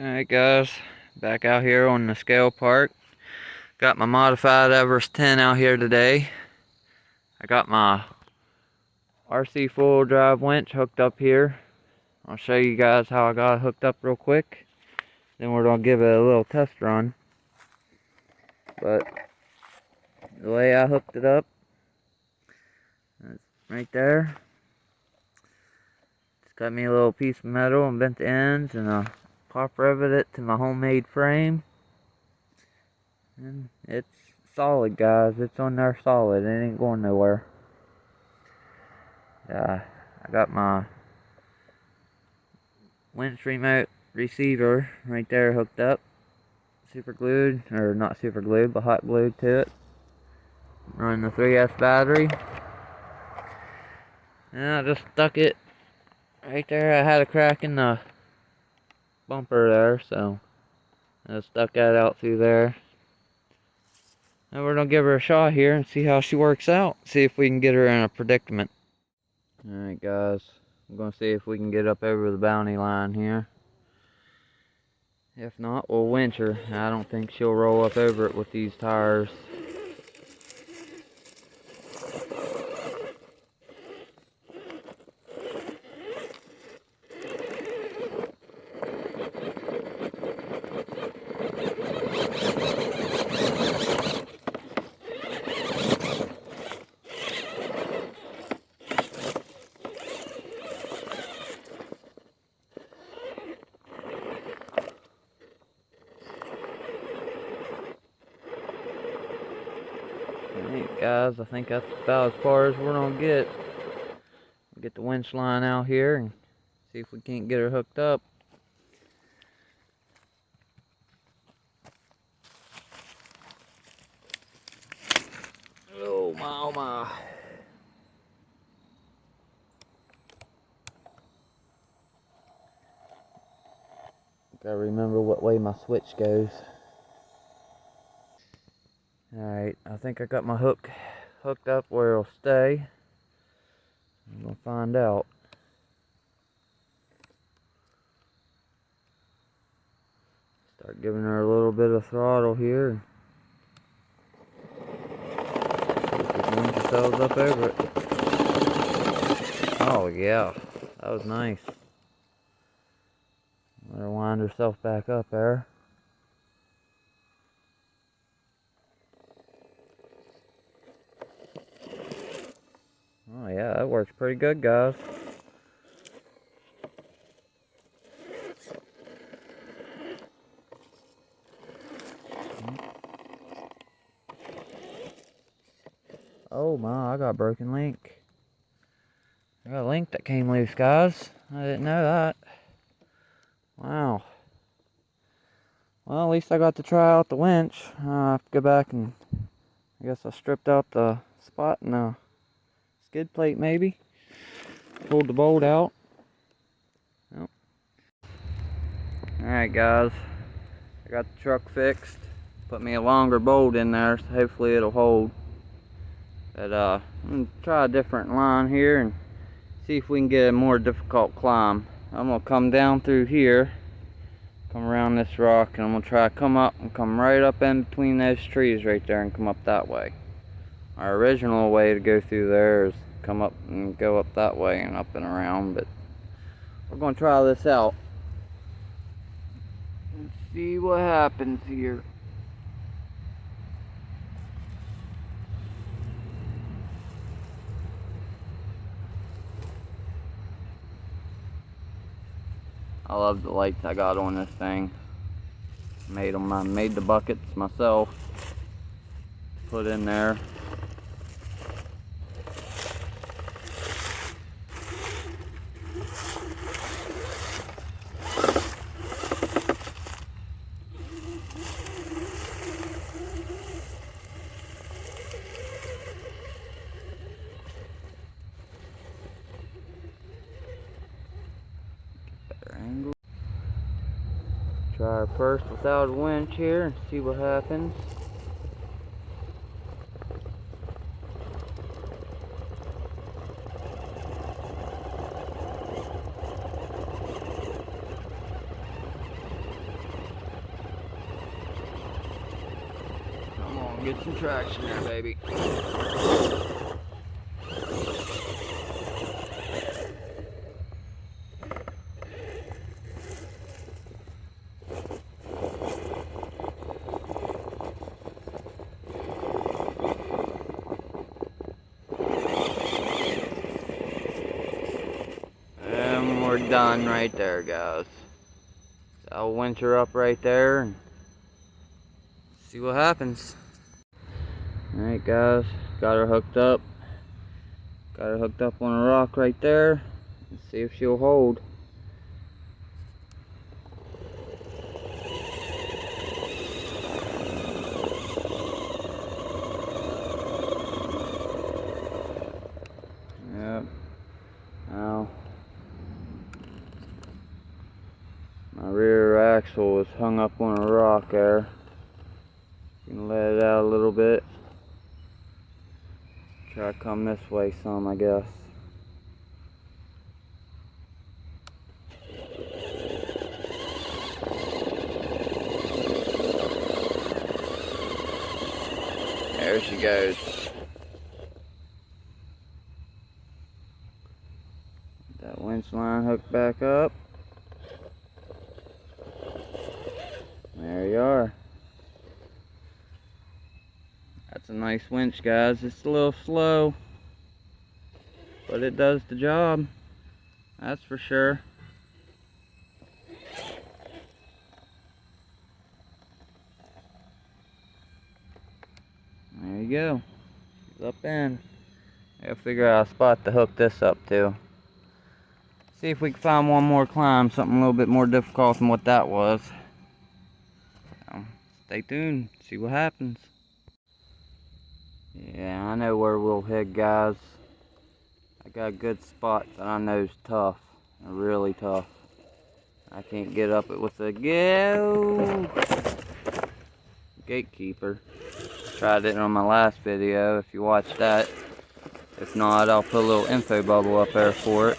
Alright guys, back out here on the scale park. Got my modified Everest 10 out here today. I got my Rc4wd drive winch hooked up here. I'll show you guys how I got it hooked up real quick. Then we're going to give it a little test run. But the way I hooked it up, that's right there. Just got me a little piece of metal and bent the ends, and I pop rivet it to my homemade frame. And it's solid, guys. It's on there solid. It ain't going nowhere. I got my winch remote receiver right there hooked up. Super glued, or not super glued, but hot glued to it. Running the 3S battery. And I just stuck it right there. I had a crack in the bumper there, so I stuck that out through there. And we're gonna give her a shot here and see how she works out. See if we can get her in a predicament. Alright guys, I'm gonna see if we can get up over the bounty line here. If not, we'll winch her. I don't think she'll roll up over it with these tires. Alright guys, I think that's about as far as we're gonna get. Get the winch line out here and see if we can't get her hooked up. Oh my, oh my. Gotta remember what way my switch goes. Alright, I think I got my hook hooked up where it'll stay. I'm gonna find out. Start giving her a little bit of throttle here. Just winch yourselves up over it. Oh yeah, that was nice. Let her wind herself back up there. Oh yeah, that works pretty good, guys. Oh my, I got a broken link. I got a link that came loose, guys. I didn't know that. Wow. Well, at least I got to try out the winch. I have to go back and I guess I stripped out the spot in the skid plate maybe. Pulled the bolt out. Yep. Alright guys, I got the truck fixed. Put me a longer bolt in there, so hopefully it'll hold. But I'm gonna try a different line here and see if we can get a more difficult climb. I'm gonna come down through here, come around this rock, and I'm gonna try to come up and come right up in between those trees right there and come up that way. Our original way to go through there is come up and go up that way and up and around, but we're gonna try this out and see what happens here. I love the lights I got on this thing. Made them. I made the buckets myself. Put in there. Better angle. Try her first without a winch here and see what happens. Get some traction there, baby. And we're done right there, guys. So I'll winch her up right there and see what happens. Alright guys, got her hooked up. Got her hooked up on a rock right there. Let's see if she'll hold. Yep. Now, my rear axle is hung up on a rock there. You can let it out a little bit. Try to come this way some, I guess. There she goes. That winch line hooked back up. There you are. That's a nice winch, guys. It's a little slow, but it does the job. That's for sure. There you go. She's up in. I'll figure out a spot to hook this up to. See if we can find one more climb, something a little bit more difficult than what that was. So, stay tuned, see what happens. Yeah, I know where we'll head, guys. I got a good spot that I know is tough, really tough. I can't get up it with a gatekeeper. Tried it on my last video, if you watched that. If not, I'll put a little info bubble up there for it.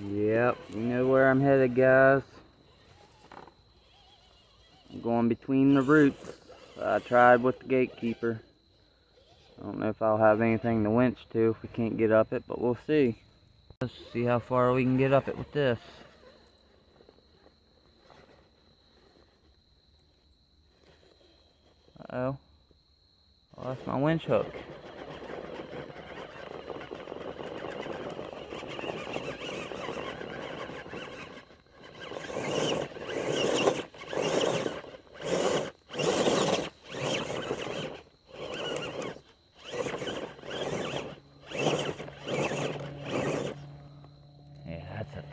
Yep, you know where I'm headed, guys. I'm going between the roots. I tried with the gatekeeper. I don't know if I'll have anything to winch to if we can't get up it, but we'll see. Let's see how far we can get up it with this. Uh-oh. Oh, that's my winch hook.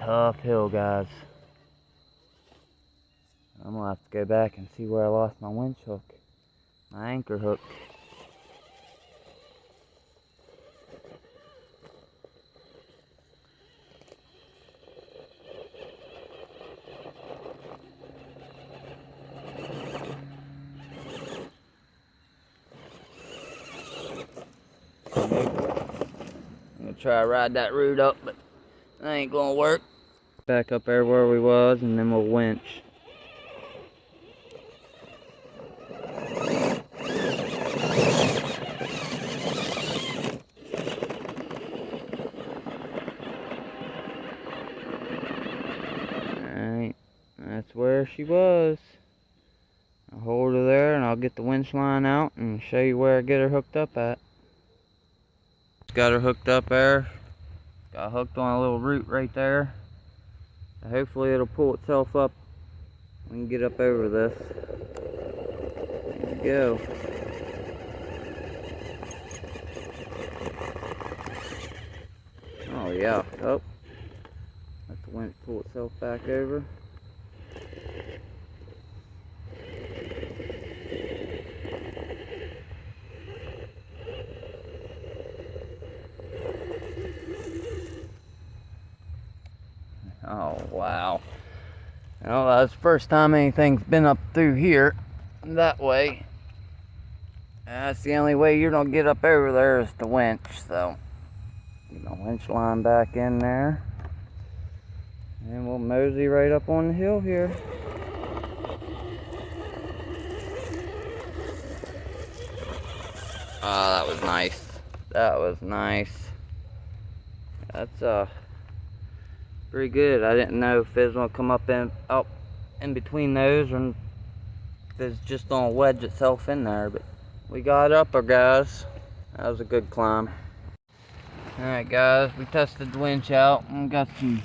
Tough hill, guys. I'm gonna have to go back and see where I lost my winch hook, my anchor hook. I'm gonna try to ride that root up, but that ain't gonna work. Back up there where we was, and then we'll winch. Alright, that's where she was. I'll hold her there, and I'll get the winch line out and show you where I get her hooked up at. Got her hooked up there. Got hooked on a little root right there. Hopefully it'll pull itself up. We can get up over this. There we go. Oh yeah. Oh. Let the winch pull itself back over. Oh, wow. Well, that's the first time anything's been up through here that way. That's the only way you're gonna get up over there is the winch, so get my winch line back in there. And we'll mosey right up on the hill here. Oh, that was nice. That was nice. That's pretty good. I didn't know if it was gonna come up in between those, or if it's just gonna wedge itself in there. But we got up there, guys. That was a good climb. All right, guys, we tested the winch out and got some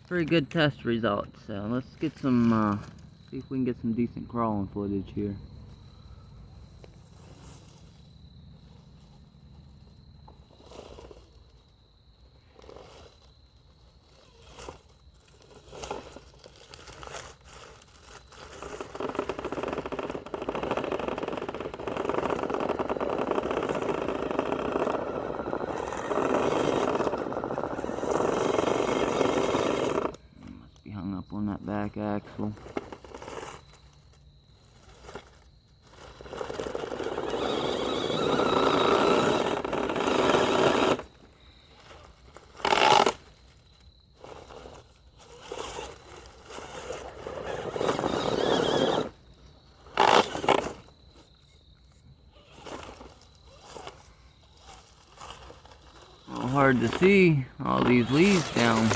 pretty good test results. So let's get some, see if we can get some decent crawling footage here. Up on that back axle. Hard to see all these leaves down.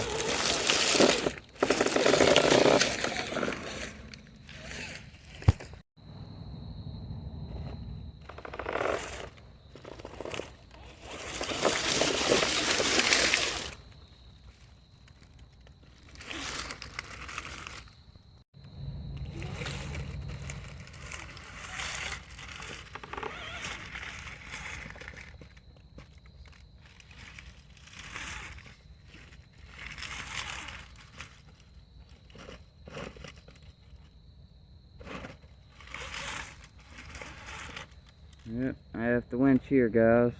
Yep, I have the winch here, guys.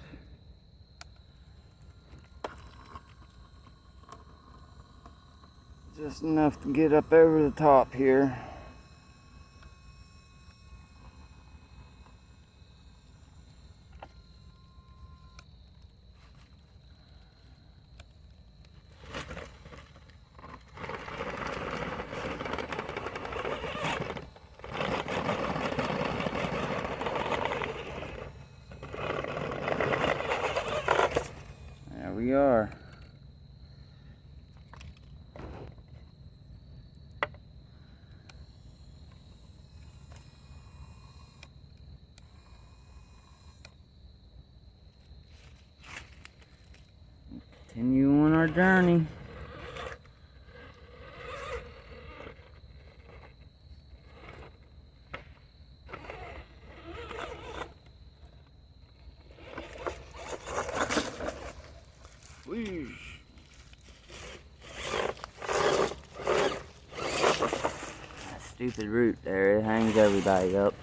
Just enough to get up over the top here. There we are. Continue on our journey. Whoosh. That stupid root there, it hangs everybody up.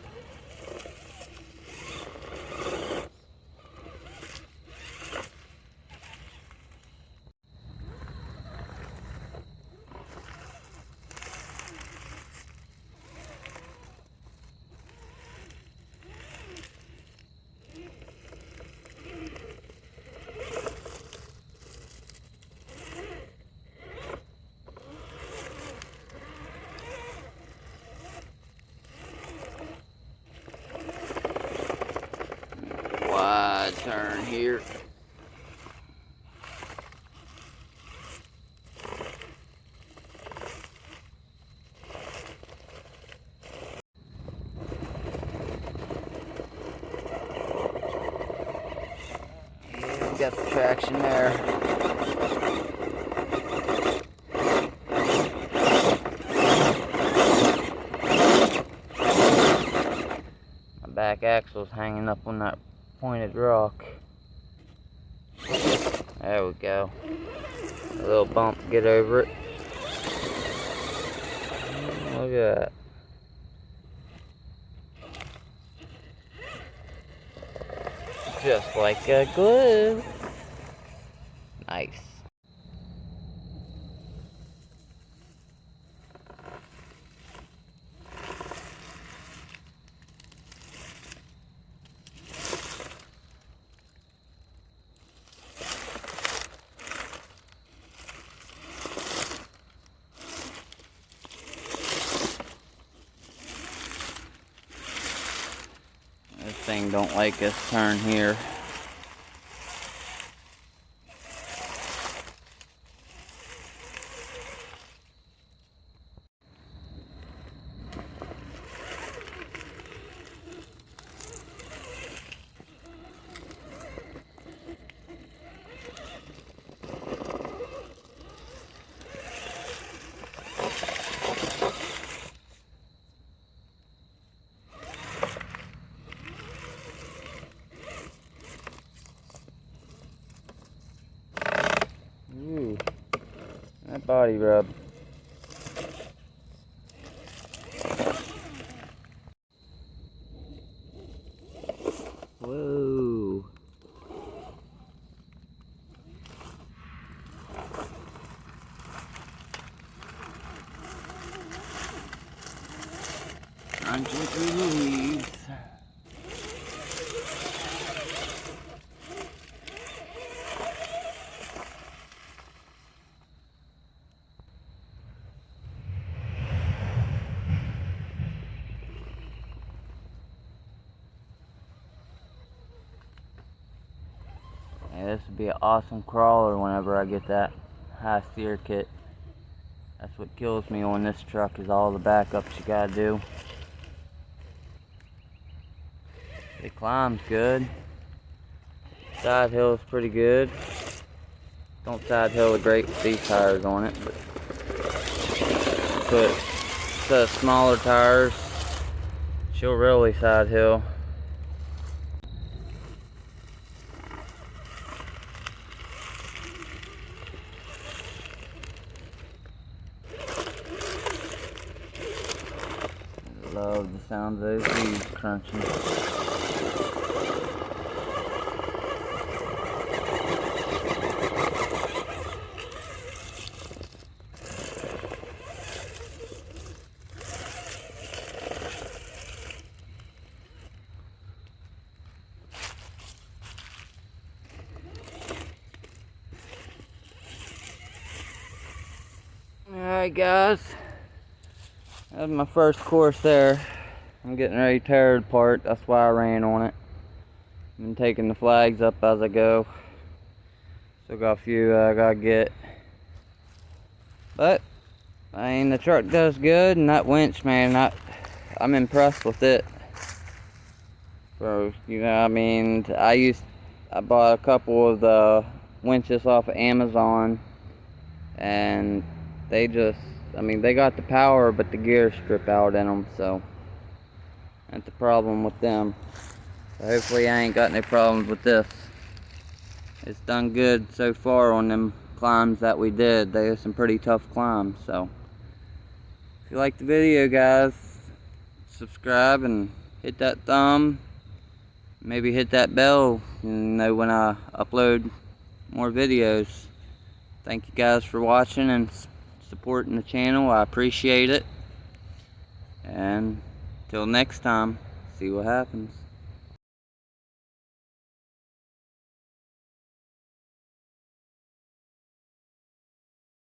Wide turn here. Yeah, we got the traction there. My back axle's hanging up on that pointed rock. There we go. A little bump to get over it. Look at that. Just like a glue. Nice. thing don't like this turn here. Ooh, that body rub. Whoa. Crunching through the weeds. Yeah, this would be an awesome crawler whenever I get that high steer kit. That's what kills me on this truck, is all the backups you gotta do. It climbs good. Side hill is pretty good. Don't side hill the great with these tires on it, but put the smaller tires, she'll really side hill. Love the sound of those leaves crunching. Alright guys, that was my first course there. I'm getting ready to tear it apart, that's why I ran on it. I've been taking the flags up as I go. Still got a few I gotta get. But, I mean, the truck does good, and that winch, man, I'm impressed with it. So, you know, I mean, I bought a couple of the winches off of Amazon, and they just, I mean, they got the power, but the gears strip out in them, so that's the problem with them. So hopefully I ain't got no problems with this. It's done good so far on them climbs that we did. They were some pretty tough climbs, so if you like the video, guys, subscribe and hit that thumb. Maybe hit that bell, you know, when I upload more videos. Thank you guys for watching and supporting the channel. I appreciate it. And till next time, see what happens.